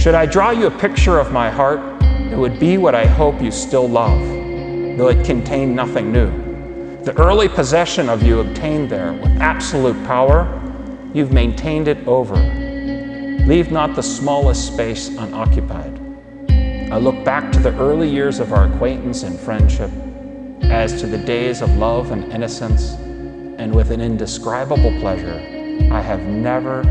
Should I draw you a picture of my heart, it would be what I hope you still love, though it contained nothing new. The early possession of you obtained there with absolute power, you've maintained it over. Leave not the smallest space unoccupied. I look back to the early years of our acquaintance and friendship as to the days of love and innocence, and with an indescribable pleasure, I have never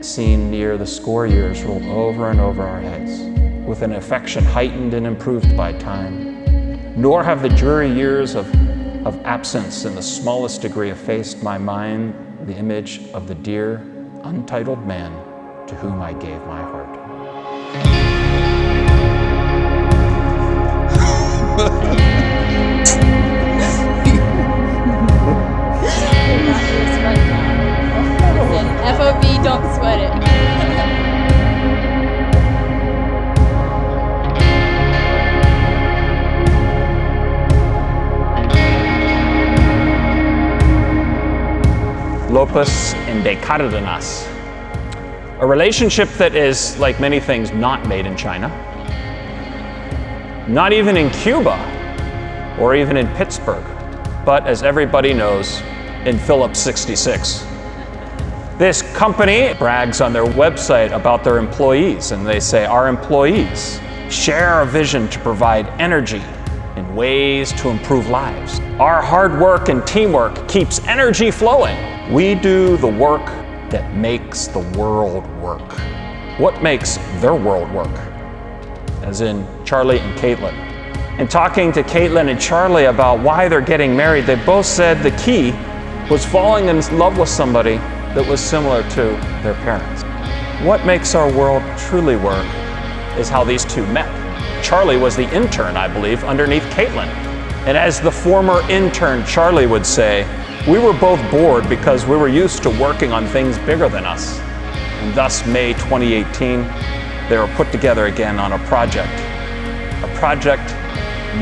seen near the score years rolled over and over our heads, with an affection heightened and improved by time, nor have the dreary years of absence in the smallest degree effaced my mind the image of the dear, untitled man to whom I gave my heart. FOB, don't sweat it. Lopus inde Cardenas. A relationship that is, like many things, not made in China, not even in Cuba, or even in Pittsburgh, but as everybody knows, in Phillips 66. This company brags on their website about their employees, and they say, our employees share our vision to provide energy in ways to improve lives. Our hard work and teamwork keeps energy flowing. We do the work that makes the world work. What makes their world work? As in Charlie and Katlyn. In talking to Katlyn and Charlie about why they're getting married, they both said the key was falling in love with somebody that was similar to their parents. What makes our world truly work is how these two met. Charlie was the intern, I believe, underneath Katlyn. And as the former intern, Charlie would say, we were both bored because we were used to working on things bigger than us. And thus, May 2018, they were put together again on a project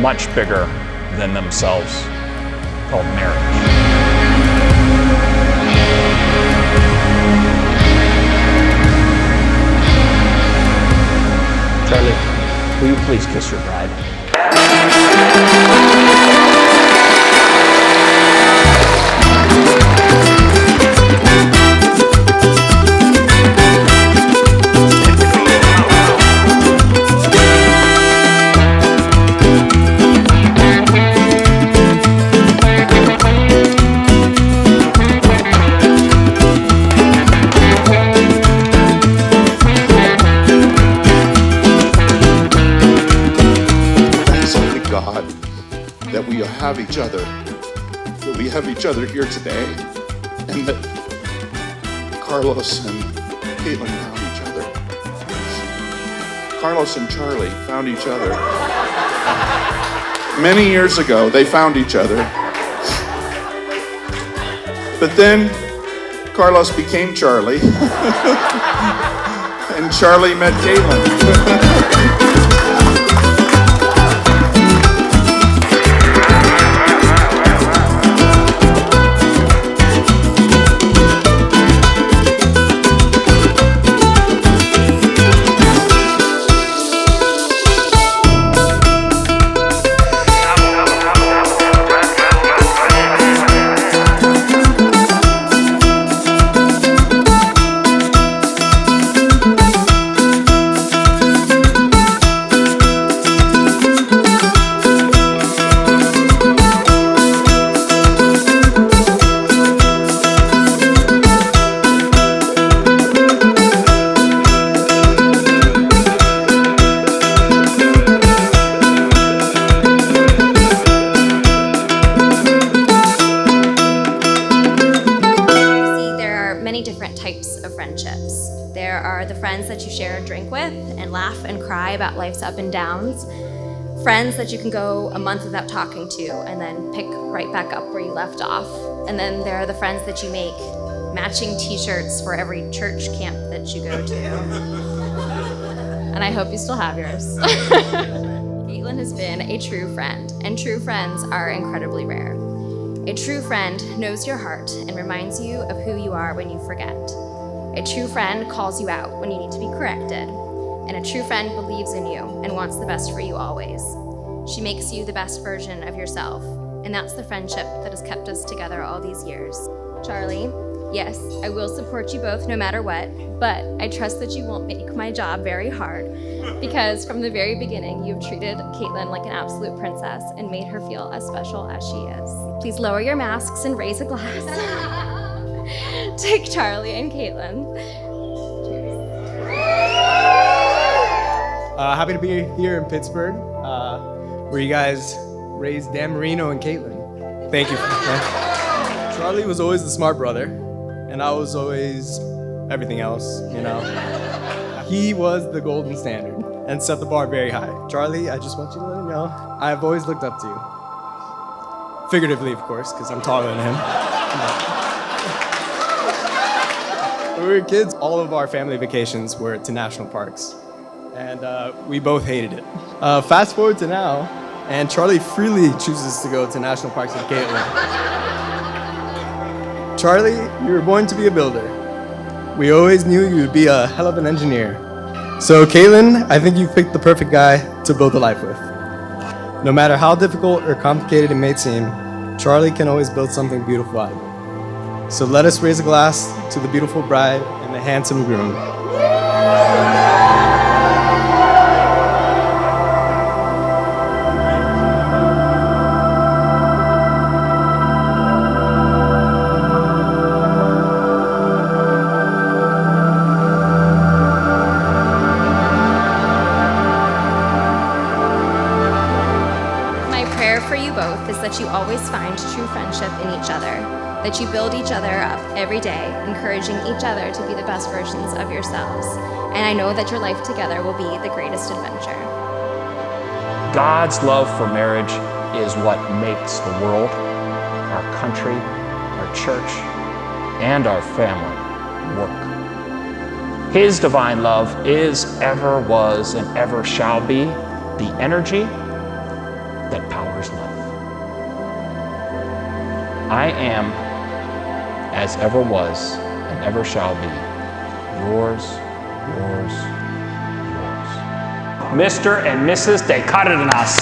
much bigger than themselves, called marriage. Charlie, will you please kiss your bride? That we have each other, here today, and that Carlos and Katlyn found each other. Carlos and Charlie found each other. Many years ago, they found each other. But then, Carlos became Charlie, and Charlie met Katlyn. There are the friends that you share a drink with and laugh and cry about life's up and downs. Friends that you can go a month without talking to and then pick right back up where you left off. And then there are the friends that you make matching t-shirts for every church camp that you go to. And I hope you still have yours. Katlyn has been a true friend, and true friends are incredibly rare. A true friend knows your heart and reminds you of who you are when you forget. A true friend calls you out when you need to be corrected. And a true friend believes in you and wants the best for you always. She makes you the best version of yourself. And that's the friendship that has kept us together all these years. Charlie, yes, I will support you both no matter what, but I trust that you won't make my job very hard, because from the very beginning, you've treated Katlyn like an absolute princess and made her feel as special as she is. Please lower your masks and raise a glass. Take Charlie and Katlyn. Happy to be here in Pittsburgh, where you guys raised Dan Marino and Katlyn. Thank you. Charlie was always the smart brother, and I was always everything else, you know. He was the golden standard and set the bar very high. Charlie, I just want you to let him know, I've always looked up to you. Figuratively, of course, because I'm taller than him. When we were kids, all of our family vacations were to national parks, and we both hated it. Fast forward to now, and Charlie freely chooses to go to national parks with Katlyn. Charlie, you were born to be a builder. We always knew you would be a hell of an engineer. So Katlyn, I think you've picked the perfect guy to build a life with. No matter how difficult or complicated it may seem, Charlie can always build something beautiful out of it. So let us raise a glass to the beautiful bride and the handsome groom. For you both is that you always find true friendship in each other, that you build each other up every day, encouraging each other to be the best versions of yourselves. And I know that your life together will be the greatest adventure. God's love for marriage is what makes the world, our country, our church, and our family work. His divine love is, ever was, and ever shall be the energy that powers love. I am, as ever was, and ever shall be, yours, yours, yours. Mr. and Mrs. de Cárdenas.